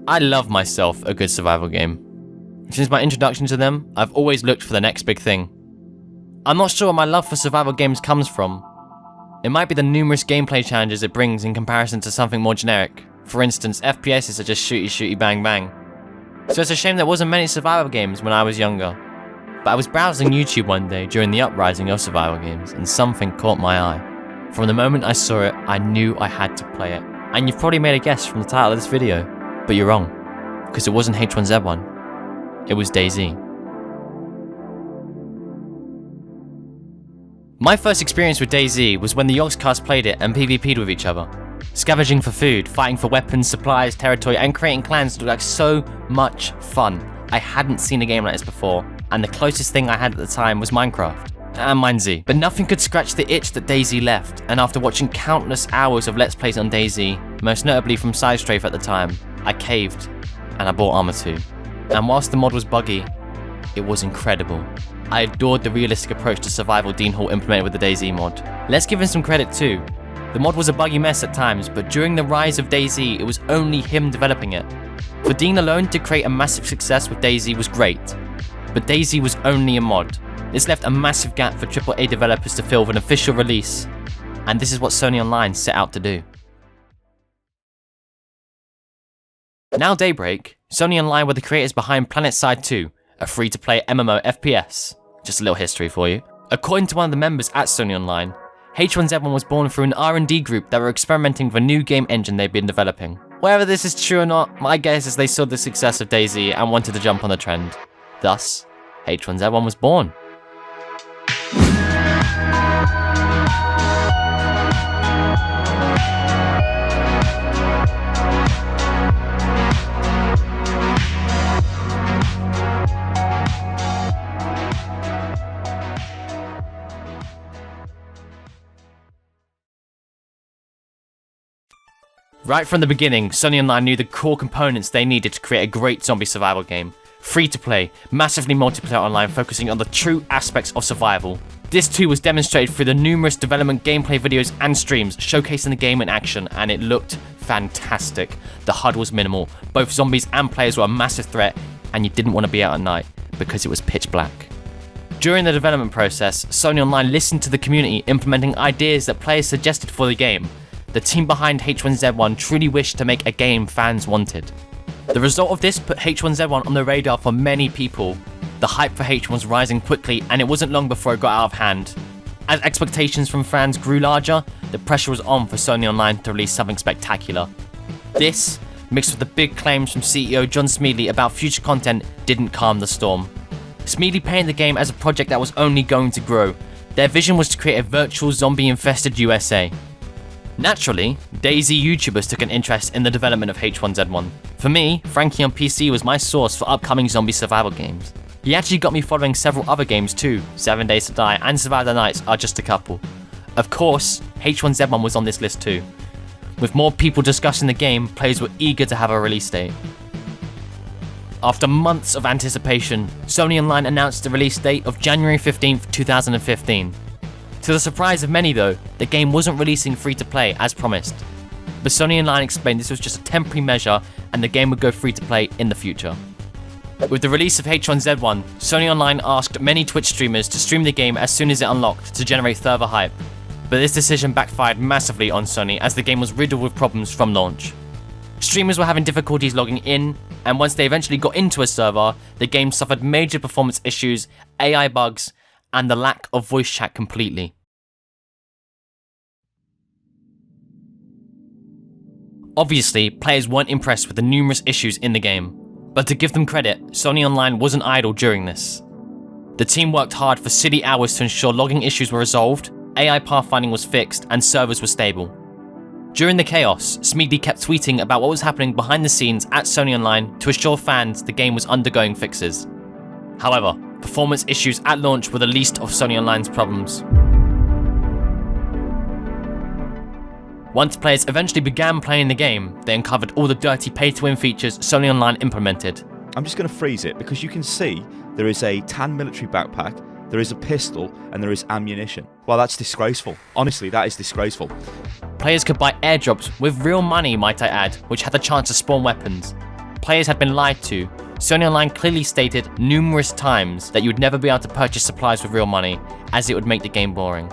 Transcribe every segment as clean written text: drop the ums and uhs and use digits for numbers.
I love myself a good survival game. Since my introduction to them, I've always looked for the next big thing. I'm not sure where my love for survival games comes from. It might be the numerous gameplay challenges it brings in comparison to something more generic. For instance, FPSs are just shooty bang bang. So it's a shame there wasn't many survival games when I was younger. But I was browsing YouTube one day during the uprising of survival games, and something caught my eye. From the moment I saw it, I knew I had to play it. And you've probably made a guess from the title of this video, but you're wrong, because it wasn't H1Z1. It was DayZ. My first experience with DayZ was when the Yogscast played it and PvP'd with each other. Scavenging for food, fighting for weapons, supplies, territory, and creating clans looked like so much fun. I hadn't seen a game like this before, and the closest thing I had at the time was Minecraft, and MineZ. But nothing could scratch the itch that DayZ left, and after watching countless hours of Let's Plays on DayZ, most notably from Sidestrafe at the time, I caved, and I bought Arma 2. And whilst the mod was buggy, it was incredible. I adored the realistic approach to survival Dean Hall implemented with the DayZ mod. Let's give him some credit too. The mod was a buggy mess at times, but during the rise of DayZ, it was only him developing it. For Dean alone to create a massive success with DayZ was great, but DayZ was only a mod. This left a massive gap for AAA developers to fill with an official release, and this is what Sony Online set out to do. Now Daybreak, Sony Online were the creators behind PlanetSide 2, a free-to-play MMO FPS. Just a little history for you. According to one of the members at Sony Online, H1Z1 was born through an R&D group that were experimenting with a new game engine they'd been developing. Whether this is true or not, my guess is they saw the success of DayZ and wanted to jump on the trend. Thus, H1Z1 was born. Right from the beginning, Sony Online knew the core components they needed to create a great zombie survival game. Free to play, massively multiplayer online focusing on the true aspects of survival. This too was demonstrated through the numerous development gameplay videos and streams showcasing the game in action, and it looked fantastic. The HUD was minimal, both zombies and players were a massive threat, and you didn't want to be out at night because it was pitch black. During the development process, Sony Online listened to the community, implementing ideas that players suggested for the game. The team behind H1Z1 truly wished to make a game fans wanted. The result of this put H1Z1 on the radar for many people. The hype for H1 was rising quickly, and it wasn't long before it got out of hand. As expectations from fans grew larger, the pressure was on for Sony Online to release something spectacular. This, mixed with the big claims from CEO John Smeedley about future content, didn't calm the storm. Smeedley painted the game as a project that was only going to grow. Their vision was to create a virtual zombie-infested USA. Naturally, DayZ YouTubers took an interest in the development of H1Z1. For me, Frankie on PC was my source for upcoming zombie survival games. He actually got me following several other games too. 7 Days to Die and Survive the Nights are just a couple. Of course, H1Z1 was on this list too. With more people discussing the game, players were eager to have a release date. After months of anticipation, Sony Online announced the release date of January 15th, 2015. To the surprise of many though, the game wasn't releasing free to play as promised. But Sony Online explained this was just a temporary measure and the game would go free to play in the future. With the release of H1Z1, Sony Online asked many Twitch streamers to stream the game as soon as it unlocked to generate further hype. But this decision backfired massively on Sony as the game was riddled with problems from launch. Streamers were having difficulties logging in, and once they eventually got into a server, the game suffered major performance issues, AI bugs, and the lack of voice chat completely. Obviously, players weren't impressed with the numerous issues in the game, but to give them credit, Sony Online wasn't idle during this. The team worked hard for silly hours to ensure logging issues were resolved, AI pathfinding was fixed, and servers were stable. During the chaos, Smeedley kept tweeting about what was happening behind the scenes at Sony Online to assure fans the game was undergoing fixes. However, performance issues at launch were the least of Sony Online's problems. Once players eventually began playing the game, they uncovered all the dirty pay-to-win features Sony Online implemented. I'm just going to freeze it because you can see there is a tan military backpack, there is a pistol, and there is ammunition. Well, that's disgraceful. Honestly, that is disgraceful. Players could buy airdrops with real money, might I add, which had the chance to spawn weapons. players had been lied to, Sony Online clearly stated numerous times that you would never be able to purchase supplies with real money, as it would make the game boring.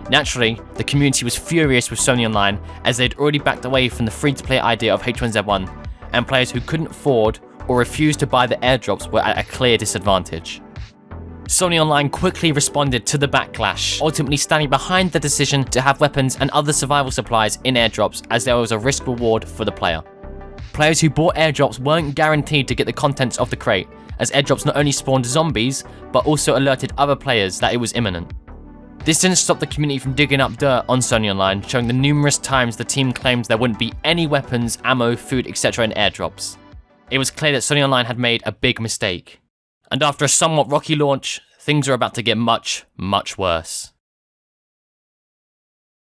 Naturally, the community was furious with Sony Online, as they'd already backed away from the free-to-play idea of H1Z1, and players who couldn't afford or refused to buy the airdrops were at a clear disadvantage. Sony Online quickly responded to the backlash, ultimately standing behind the decision to have weapons and other survival supplies in airdrops, as there was a risk reward for the player. Players who bought airdrops weren't guaranteed to get the contents of the crate, as airdrops not only spawned zombies, but also alerted other players that it was imminent. This didn't stop the community from digging up dirt on Sony Online, showing the numerous times the team claimed there wouldn't be any weapons, ammo, food, etc. in airdrops. It was clear that Sony Online had made a big mistake. And after a somewhat rocky launch, things were about to get much, much worse.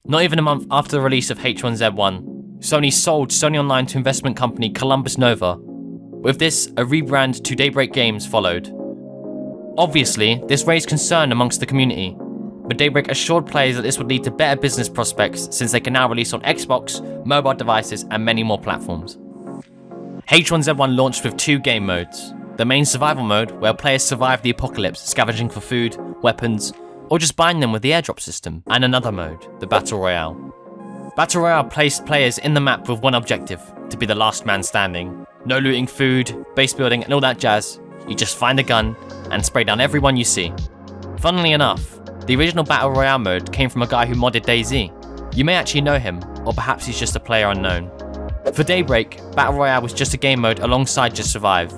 Not even a month after the release of H1Z1, Sony sold Sony Online to investment company Columbus Nova. With this, a rebrand to Daybreak Games followed. Obviously, this raised concern amongst the community, but Daybreak assured players that this would lead to better business prospects since they can now release on Xbox, mobile devices, and many more platforms. H1Z1 launched with 2 game modes. The main survival mode, where players survive the apocalypse, scavenging for food, weapons, or just buying them with the airdrop system, and another mode, the Battle Royale. Battle Royale placed players in the map with one objective, to be the last man standing. No looting food, base building, and all that jazz. You just find a gun and spray down everyone you see. Funnily enough, the original Battle Royale mode came from a guy who modded DayZ. You may actually know him, or perhaps he's just a player unknown. For Daybreak, Battle Royale was just a game mode alongside Just Survive.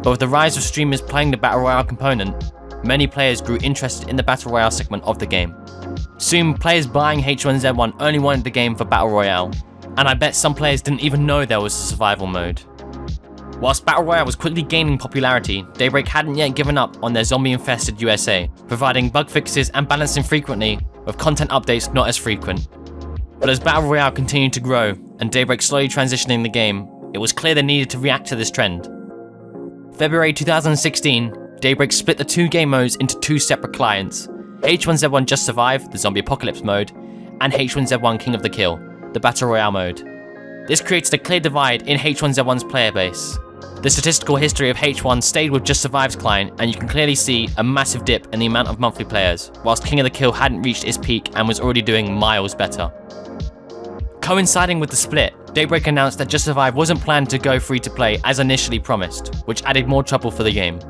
But with the rise of streamers playing the Battle Royale component, many players grew interested in the Battle Royale segment of the game. Soon, players buying H1Z1 only wanted the game for Battle Royale, and I bet some players didn't even know there was a survival mode. Whilst Battle Royale was quickly gaining popularity, Daybreak hadn't yet given up on their zombie-infested USA, providing bug fixes and balancing frequently, with content updates not as frequent. But as Battle Royale continued to grow, and Daybreak slowly transitioning the game, it was clear they needed to react to this trend. February 2016, Daybreak split the 2 game modes into 2 separate clients, H1Z1 Just Survive, the Zombie Apocalypse mode, and H1Z1 King of the Kill, the Battle Royale mode. This created a clear divide in H1Z1's player base. The statistical history of H1 stayed with Just Survive's client, and you can clearly see a massive dip in the amount of monthly players, whilst King of the Kill hadn't reached its peak and was already doing miles better. Coinciding with the split, Daybreak announced that Just Survive wasn't planned to go free to play as initially promised, which added more trouble for the game.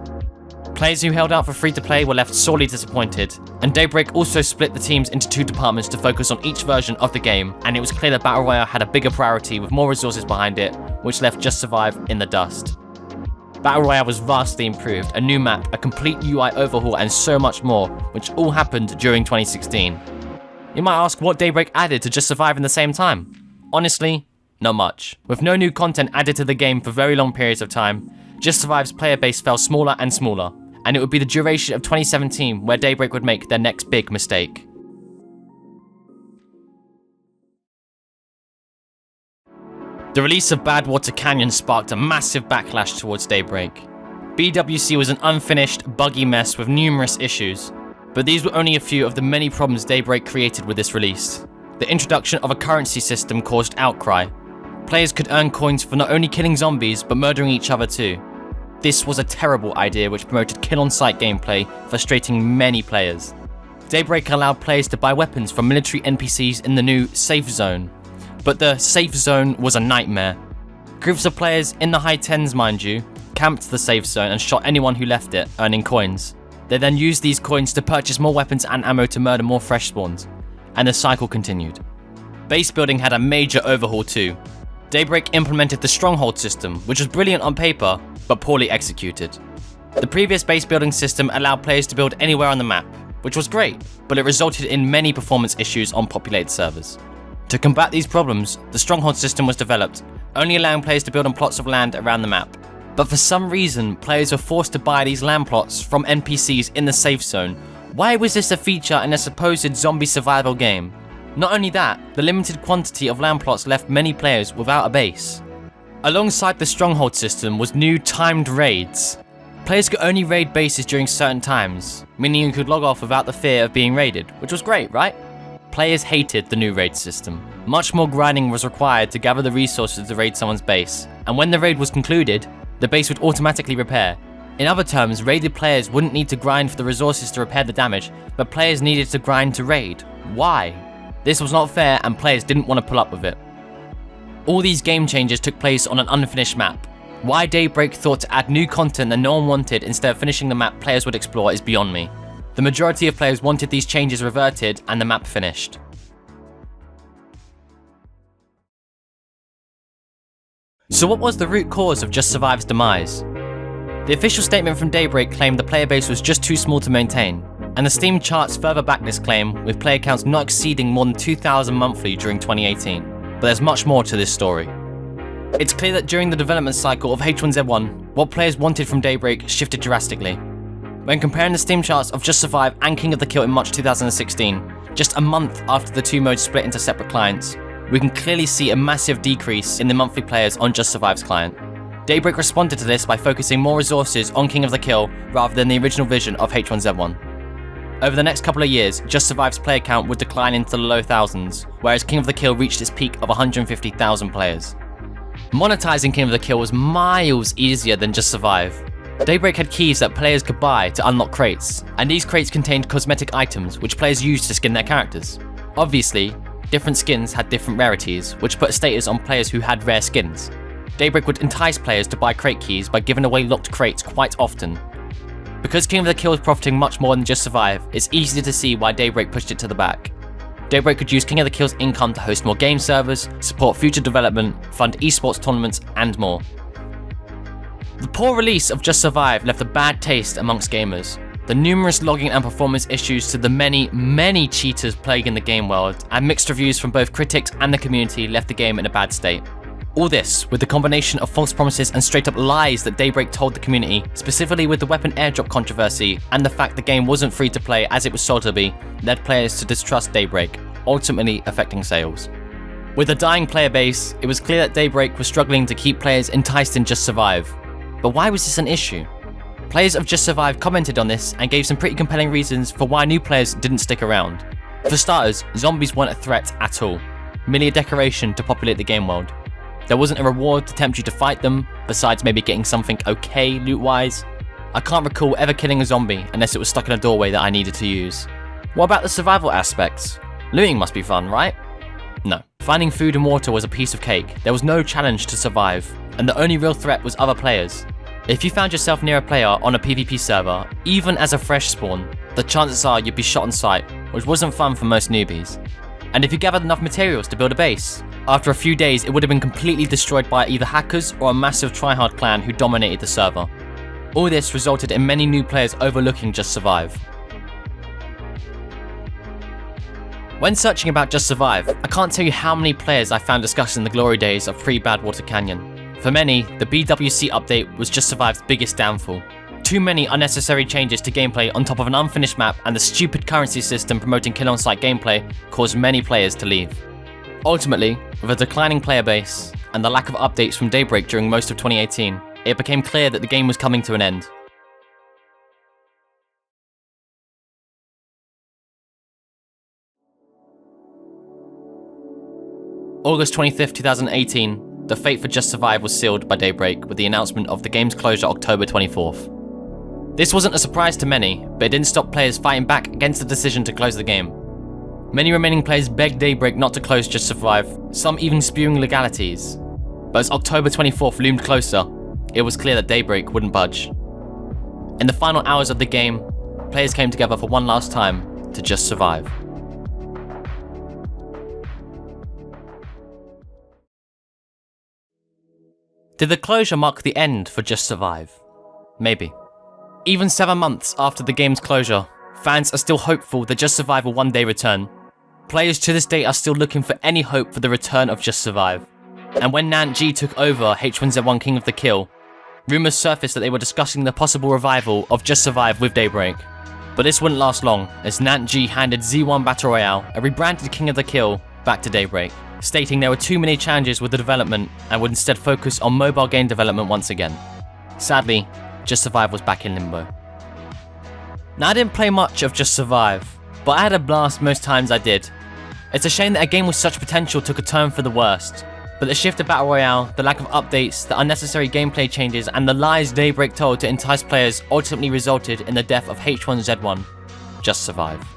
Players who held out for free to play were left sorely disappointed, and Daybreak also split the teams into 2 departments to focus on each version of the game, and it was clear that Battle Royale had a bigger priority with more resources behind it, which left Just Survive in the dust. Battle Royale was vastly improved, a new map, a complete UI overhaul, and so much more, which all happened during 2016. You might ask what Daybreak added to Just Survive in the same time. Honestly, not much. With no new content added to the game for very long periods of time, Just Survive's player base fell smaller and smaller, and it would be the duration of 2017 where Daybreak would make their next big mistake. The release of Badwater Canyon sparked a massive backlash towards Daybreak. BWC was an unfinished, buggy mess with numerous issues, but these were only a few of the many problems Daybreak created with this release. The introduction of a currency system caused outcry. Players could earn coins for not only killing zombies, but murdering each other too. This was a terrible idea which promoted kill-on-sight gameplay, frustrating many players. Daybreak allowed players to buy weapons from military NPCs in the new Safe Zone, but the Safe Zone was a nightmare. Groups of players, in the high tens mind you, camped the Safe Zone and shot anyone who left it, earning coins. They then used these coins to purchase more weapons and ammo to murder more fresh spawns, and the cycle continued. Base building had a major overhaul too. Daybreak implemented the Stronghold system, which was brilliant on paper, but poorly executed. The previous base building system allowed players to build anywhere on the map, which was great, but it resulted in many performance issues on populated servers. To combat these problems, the Stronghold system was developed, only allowing players to build on plots of land around the map. But for some reason, players were forced to buy these land plots from NPCs in the Safe Zone. Why was this a feature in a supposed zombie survival game? Not only that, the limited quantity of land plots left many players without a base. Alongside the Stronghold system was new timed raids. Players could only raid bases during certain times, meaning you could log off without the fear of being raided, which was great, right? players hated the new raid system. Much more grinding was required to gather the resources to raid someone's base, and when the raid was concluded, the base would automatically repair. In other terms, raided players wouldn't need to grind for the resources to repair the damage, but players needed to grind to raid. Why? This was not fair and players didn't want to pull up with it. All these game changes took place on an unfinished map. Why Daybreak thought to add new content that no one wanted instead of finishing the map players would explore is beyond me. The majority of players wanted these changes reverted and the map finished. So what was the root cause of Just Survive's demise? The official statement from Daybreak claimed the player base was just too small to maintain, and the Steam charts further back this claim, with player counts not exceeding more than 2,000 monthly during 2018. But there's much more to this story. It's clear that during the development cycle of H1Z1, what players wanted from Daybreak shifted drastically. When comparing the Steam charts of Just Survive and King of the Kill in March 2016, just a month after the two modes split into separate clients, we can clearly see a massive decrease in the monthly players on Just Survive's client. Daybreak responded to this by focusing more resources on King of the Kill rather than the original vision of H1Z1. Over the next couple of years, Just Survive's player count would decline into the low thousands, whereas King of the Kill reached its peak of 150,000 players. Monetizing King of the Kill was miles easier than Just Survive. Daybreak had keys that players could buy to unlock crates, and these crates contained cosmetic items which players used to skin their characters. Obviously, different skins had different rarities, which put a status on players who had rare skins. Daybreak would entice players to buy crate keys by giving away locked crates quite often. Because King of the Kill is profiting much more than Just Survive, it's easy to see why Daybreak pushed it to the back. Daybreak could use King of the Kill's income to host more game servers, support future development, fund esports tournaments, and more. The poor release of Just Survive left a bad taste amongst gamers. The numerous logging and performance issues to the many cheaters plaguing the game world, and mixed reviews from both critics and the community left the game in a bad state. All this, with the combination of false promises and straight up lies that Daybreak told the community, specifically with the weapon airdrop controversy and the fact the game wasn't free to play as it was sold to be, led players to distrust Daybreak, ultimately affecting sales. With a dying player base, it was clear that Daybreak was struggling to keep players enticed in Just Survive. But why was this an issue? Players of Just Survive commented on this and gave some pretty compelling reasons for why new players didn't stick around. For starters, zombies weren't a threat at all, merely a decoration to populate the game world. There wasn't a reward to tempt you to fight them, besides maybe getting something okay loot-wise. I can't recall ever killing a zombie unless it was stuck in a doorway that I needed to use. What about the survival aspects? Looting must be fun, right? No. Finding food and water was a piece of cake. There was no challenge to survive, and the only real threat was other players. If you found yourself near a player on a PvP server, even as a fresh spawn, the chances are you'd be shot on sight, which wasn't fun for most newbies. And if you gathered enough materials to build a base, after a few days it would have been completely destroyed by either hackers or a massive tryhard clan who dominated the server. All this resulted in many new players overlooking Just Survive. When searching about Just Survive, I can't tell you how many players I found discussing the glory days of pre-Badwater Canyon. For many, the BWC update was Just Survive's biggest downfall. Too many unnecessary changes to gameplay on top of an unfinished map, and the stupid currency system promoting kill-on-site gameplay caused many players to leave. Ultimately, with a declining player base and the lack of updates from Daybreak during most of 2018, it became clear that the game was coming to an end. August 25th, 2018, the fate for Just Survive was sealed by Daybreak with the announcement of the game's closure October 24th. This wasn't a surprise to many, but it didn't stop players fighting back against the decision to close the game. Many remaining players begged Daybreak not to close Just Survive, some even spewing legalities. But as October 24th loomed closer, it was clear that Daybreak wouldn't budge. In the final hours of the game, players came together for one last time to just survive. Did the closure mark the end for Just Survive? Maybe. Even 7 months after the game's closure, fans are still hopeful that Just Survive will one day return. Players to this day are still looking for any hope for the return of Just Survive. And when NantG took over H1Z1 King of the Kill, rumours surfaced that they were discussing the possible revival of Just Survive with Daybreak. But this wouldn't last long, as NantG handed Z1 Battle Royale, a rebranded King of the Kill, back to Daybreak, stating there were too many challenges with the development and would instead focus on mobile game development once again. Sadly, Just Survive was back in limbo. Now, I didn't play much of Just Survive, but I had a blast most times I did. It's a shame that a game with such potential took a turn for the worst, but the shift to Battle Royale, the lack of updates, the unnecessary gameplay changes, and the lies Daybreak told to entice players ultimately resulted in the death of H1Z1. Just survive.